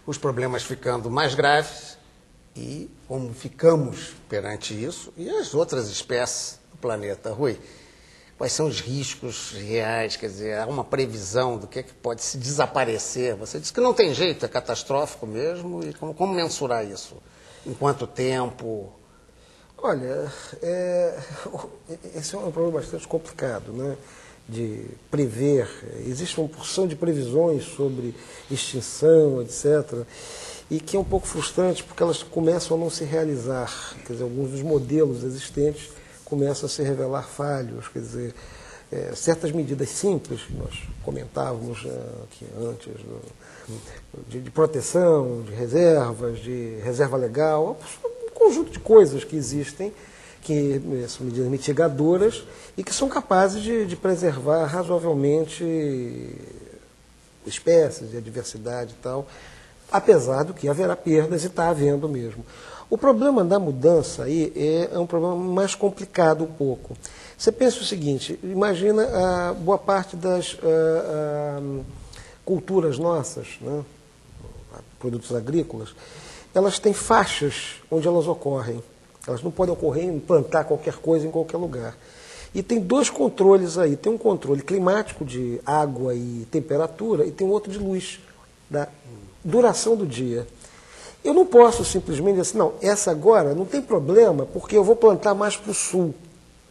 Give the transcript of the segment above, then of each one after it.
os problemas ficando mais graves e como ficamos perante isso e as outras espécies do planeta. Rui, quais são os riscos reais? Quer dizer, há uma previsão do que é que pode se desaparecer? Você disse que não tem jeito, é catastrófico mesmo, e como mensurar isso? Em quanto tempo? Olha, esse é um problema bastante complicado, né? De prever. Existe uma porção de previsões sobre extinção, etc., e que é um pouco frustrante porque elas começam a não se realizar. Quer dizer, alguns dos modelos existentes começam a se revelar falhos. Quer dizer, certas medidas simples que nós comentávamos aqui antes, de proteção, de reservas, de reserva legal, um conjunto de coisas que existem, que são medidas mitigadoras e que são capazes de preservar razoavelmente espécies e a diversidade e tal, apesar do que haverá perdas e está havendo mesmo. O problema da mudança aí é um problema mais complicado um pouco. Você pensa o seguinte, imagina boa parte das culturas nossas, né, produtos agrícolas, elas têm faixas onde elas ocorrem. Elas não podem ocorrer em plantar qualquer coisa em qualquer lugar. E tem dois controles aí. Tem um controle climático de água e temperatura e tem um outro de luz, da duração do dia. Eu não posso simplesmente dizer assim, não, essa agora não tem problema porque eu vou plantar mais para o sul,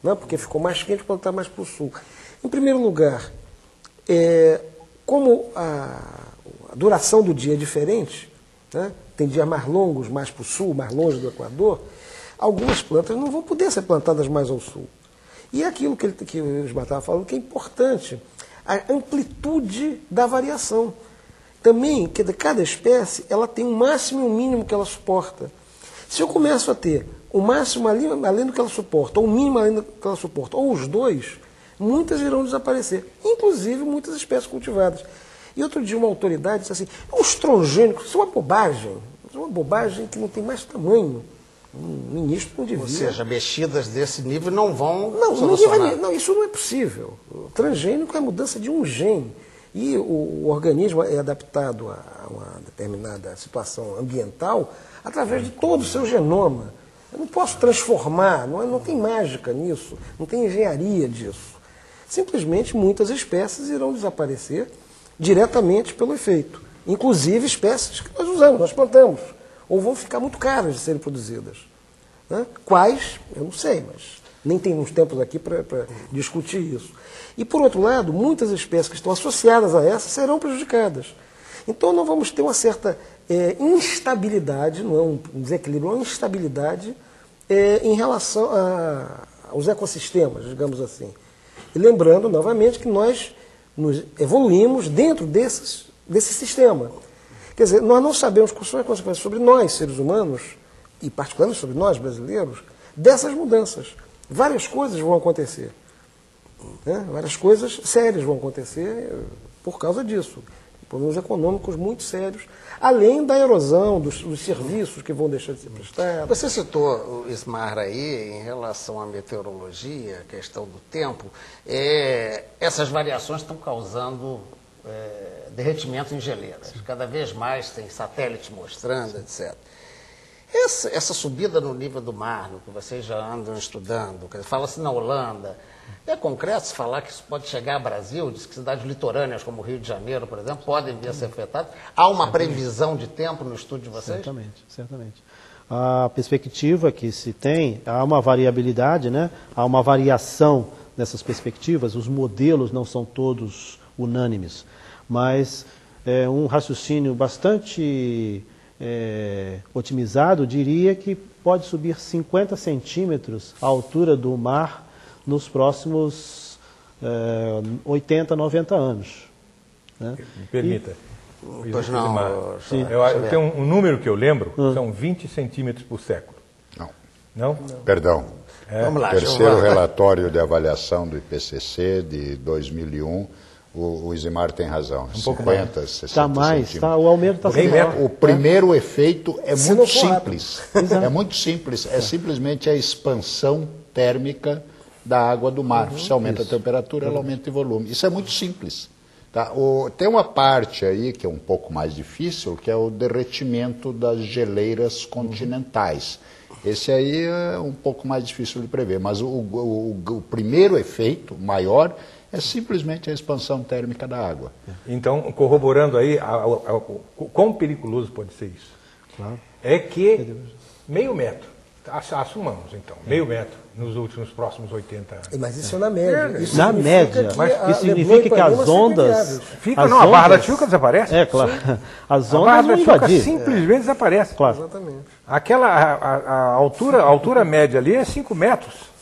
né? Porque ficou mais quente, vou plantar mais para o sul. Em primeiro lugar, como a duração do dia é diferente, né? Tem dias mais longos, mais para o sul, mais longe do Equador, algumas plantas não vão poder ser plantadas mais ao sul. E é aquilo que o Ismar estava falando, que é importante, a amplitude da variação. Também, que cada espécie ela tem um máximo e um mínimo que ela suporta. Se eu começo a ter o máximo além do que ela suporta, ou o mínimo além do que ela suporta, ou os dois, muitas irão desaparecer, inclusive muitas espécies cultivadas. E outro dia uma autoridade disse assim, os transgênicos, isso é uma bobagem que não tem mais tamanho. Um ministro não devia. Ou seja, mexidas desse nível não vão solucionar. Não, isso não é possível. O transgênico é a mudança de um gene. E o organismo é adaptado a uma determinada situação ambiental através de todo o seu genoma. Eu não posso transformar, não tem mágica nisso, não tem engenharia disso. Simplesmente muitas espécies irão desaparecer diretamente pelo efeito. Inclusive espécies que nós usamos, nós plantamos. Ou vão ficar muito caras de serem produzidas. Né? Quais? Eu não sei, mas nem tem uns tempos aqui para discutir isso. E, por outro lado, muitas espécies que estão associadas a essas serão prejudicadas. Então, nós vamos ter uma certa instabilidade, não é um desequilíbrio, uma instabilidade em relação aos ecossistemas, digamos assim. E lembrando, novamente, que nós nos evoluímos dentro desse sistema. Quer dizer, nós não sabemos quais são as consequências sobre nós, seres humanos, e particularmente sobre nós, brasileiros, dessas mudanças. Várias coisas vão acontecer. Né? Várias coisas sérias vão acontecer por causa disso. Problemas econômicos muito sérios, além da erosão dos serviços que vão deixar de ser prestados. Você citou o Ismar aí em relação à meteorologia, a questão do tempo. Essas variações estão causando derretimento em geleiras. Cada vez mais tem satélite mostrando, etc. Essa subida no nível do mar, no que vocês já andam estudando, fala-se na Holanda, é concreto se falar que isso pode chegar ao Brasil? Diz que cidades litorâneas como o Rio de Janeiro, por exemplo, podem vir a ser afetadas. Há uma previsão de tempo no estudo de vocês? Certamente. A perspectiva que se tem, há uma variabilidade, né? Há uma variação nessas perspectivas, os modelos não são todos unânimes, mas um raciocínio bastante otimizado diria que pode subir 50 centímetros a altura do mar nos próximos 80, 90 anos. Né? Me permita. Pois não. Eu tenho um número que eu lembro, são 20 centímetros por século. Não? Perdão. Vamos lá. Terceiro relatório de avaliação do IPCC de 2001, o Isimar tem razão. 50, 60 Está mais, centímetros. o aumento está sendo. O primeiro efeito é muito simples. É muito simples. É simplesmente a expansão térmica da água do mar. Se aumenta a temperatura, ela aumenta o volume. Isso é muito simples. Tá? Tem uma parte aí que é um pouco mais difícil, que é o derretimento das geleiras continentais. Esse aí é um pouco mais difícil de prever, mas o primeiro efeito maior é simplesmente a expansão térmica da água. Então, corroborando aí, quão perigoso pode ser isso? Claro. É que meio metro, assumamos então, meio metro nos próximos 80 anos. Mas isso é na média. Isso Na significa média, que mas a isso significa que as Leblon e ondas... Fica, as não, a Barra da ondas- Tijuca desaparece. É, claro. As A Barra ondas da vão Tijuca invadir. simplesmente desaparece. Claro. Exatamente. A altura média ali é 5 metros.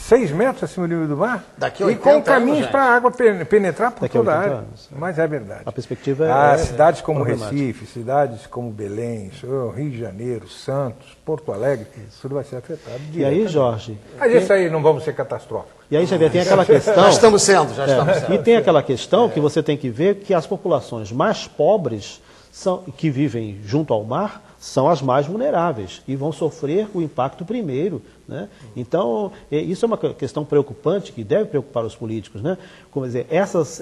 6 metros acima do nível do mar. Daqui a e 80 com caminhos anos, para a água penetrar por Daqui a toda a 80 área. anos. Mas é verdade. A perspectiva Cidades como problemática. Recife, cidades como Belém, Rio de Janeiro, Santos, Porto Alegre, tudo vai ser afetado. E aí, Jorge... Mas isso aí não vamos ser catastróficos. E aí, Xavier, tem aquela questão... Já estamos sendo. E tem aquela questão que você tem que ver que as populações mais pobres que vivem junto ao mar são as mais vulneráveis e vão sofrer o impacto primeiro, né? Então, isso é uma questão preocupante que deve preocupar os políticos, né? Como dizer, essas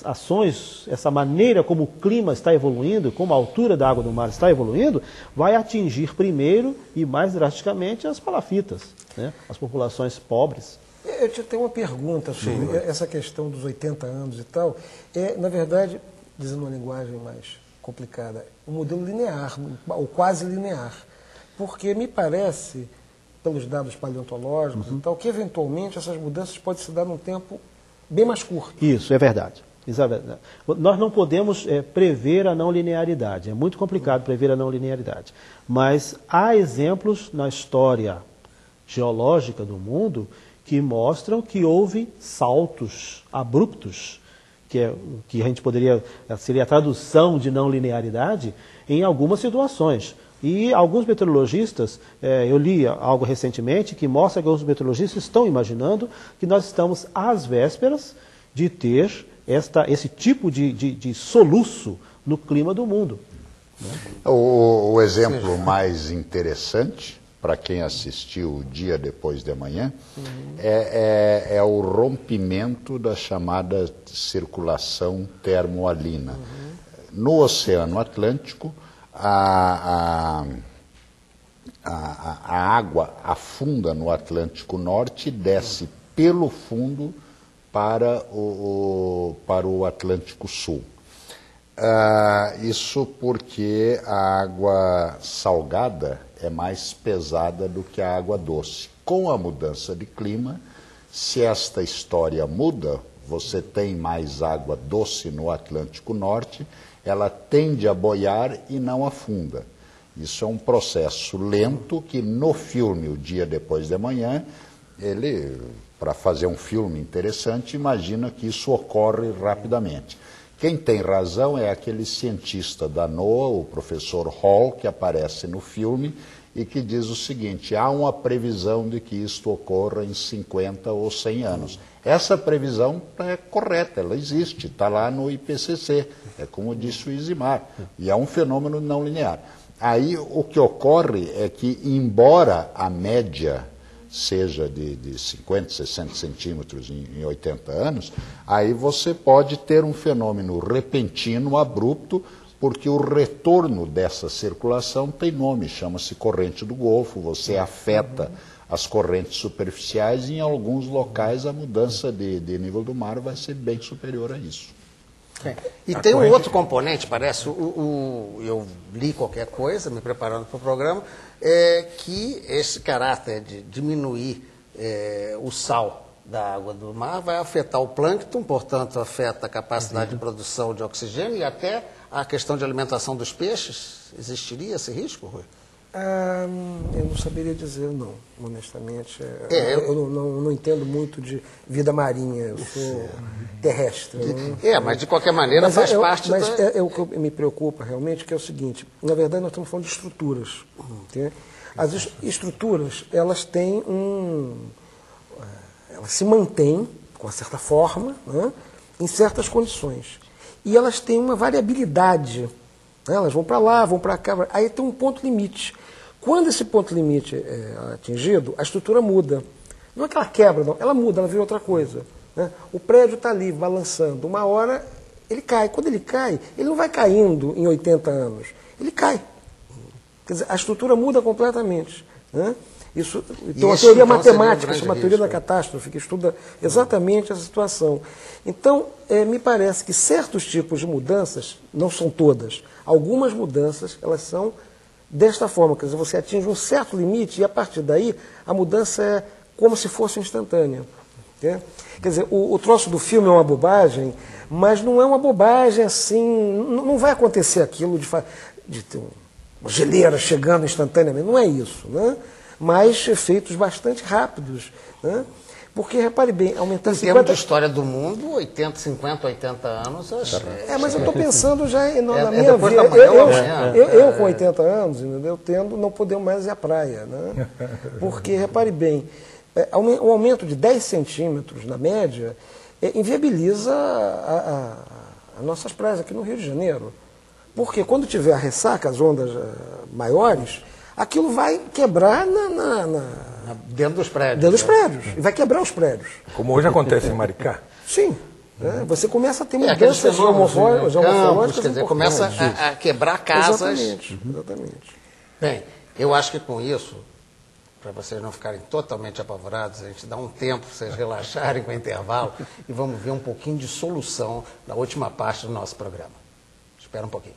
ações, essa maneira como o clima está evoluindo, como a altura da água do mar está evoluindo, vai atingir primeiro e mais drasticamente as palafitas, né? As populações pobres. Eu tenho uma pergunta sobre essa questão dos 80 anos e tal. Na verdade, dizendo uma linguagem mais complicada, um modelo linear, ou quase linear. Porque me parece, pelos dados paleontológicos e tal, que eventualmente essas mudanças podem se dar num tempo bem mais curto. Isso é verdade. Isso é verdade. Nós não podemos prever a não linearidade. É muito complicado prever a não linearidade. Mas há exemplos na história geológica do mundo que mostram que houve saltos abruptos, que a gente seria a tradução de não linearidade, em algumas situações. E alguns meteorologistas, eu li algo recentemente que mostra que alguns meteorologistas estão imaginando que nós estamos às vésperas de ter esse tipo de soluço no clima do mundo. O exemplo mais interessante, para quem assistiu o Dia Depois de Amanhã, é o rompimento da chamada circulação termoalina. No Oceano Atlântico, a água afunda no Atlântico Norte e desce pelo fundo para o Atlântico Sul. Isso porque a água salgada é mais pesada do que a água doce. Com a mudança de clima, se esta história muda, você tem mais água doce no Atlântico Norte, ela tende a boiar e não afunda. Isso é um processo lento que no filme O Dia Depois de Amanhã, ele, para fazer um filme interessante, imagina que isso ocorre rapidamente. Quem tem razão é aquele cientista da NOAA, o professor Hall, que aparece no filme e que diz o seguinte: há uma previsão de que isto ocorra em 50 ou 100 anos. Essa previsão é correta, ela existe, está lá no IPCC, é como disse o Isimar, e é um fenômeno não linear. Aí o que ocorre é que, embora a média seja de 50, 60 centímetros em 80 anos, aí você pode ter um fenômeno repentino, abrupto, porque o retorno dessa circulação tem nome, chama-se corrente do Golfo, você afeta as correntes superficiais e em alguns locais a mudança de nível do mar vai ser bem superior a isso. E tem um outro componente, parece, eu li qualquer coisa, me preparando para o programa, que esse caráter de diminuir o sal da água do mar vai afetar o plâncton, portanto afeta a capacidade de produção de oxigênio e até a questão de alimentação dos peixes. Existiria esse risco, Rui? Eu não saberia dizer, não, honestamente. Eu não entendo muito de vida marinha, eu sou terrestre. Mas de qualquer maneira faz parte Mas é o que me preocupa realmente, que é o seguinte: na verdade nós estamos falando de estruturas. Entende? As estruturas, elas têm elas se mantêm com uma certa forma, né, em certas condições. E elas têm uma variabilidade. Elas vão para lá, vão para cá, aí tem um ponto limite. Quando esse ponto limite é atingido, a estrutura muda. Não é que ela quebra, não, ela muda, ela vira outra coisa. né? O prédio está ali balançando. Uma hora ele cai. Quando ele cai, ele não vai caindo em 80 anos. Ele cai. Quer dizer, a estrutura muda completamente, né? Isso, então, a teoria matemática, chama a teoria da catástrofe, que estuda exatamente essa situação. Então, me parece que certos tipos de mudanças, não são todas, algumas mudanças, elas são desta forma, quer dizer, você atinge um certo limite e, a partir daí, a mudança é como se fosse instantânea. Né? Quer dizer, o troço do filme é uma bobagem, mas não é uma bobagem assim, não vai acontecer aquilo de ter uma geleira chegando instantaneamente, não é isso, né? Mas efeitos bastante rápidos, né? Porque, repare bem, aumentar... Em termos de história do mundo, 50, 80 anos... mas eu estou pensando já na minha depois vida. da manhã, Eu, com 80 anos, entendeu? Tendo não poder mais ir à praia, né? Porque, repare bem, o aumento de 10 centímetros na média inviabiliza as nossas praias aqui no Rio de Janeiro. Porque quando tiver a ressaca, as ondas maiores, aquilo vai quebrar dentro dos prédios. Dentro dos prédios. E vai quebrar os prédios. Como hoje acontece em Maricá. Sim. Você começa a ter mudanças geomorfológicas. Quer dizer, começa a quebrar casas. Exatamente. Bem, eu acho que com isso, para vocês não ficarem totalmente apavorados, a gente dá um tempo para vocês relaxarem com o intervalo e vamos ver um pouquinho de solução na última parte do nosso programa. Espera um pouquinho.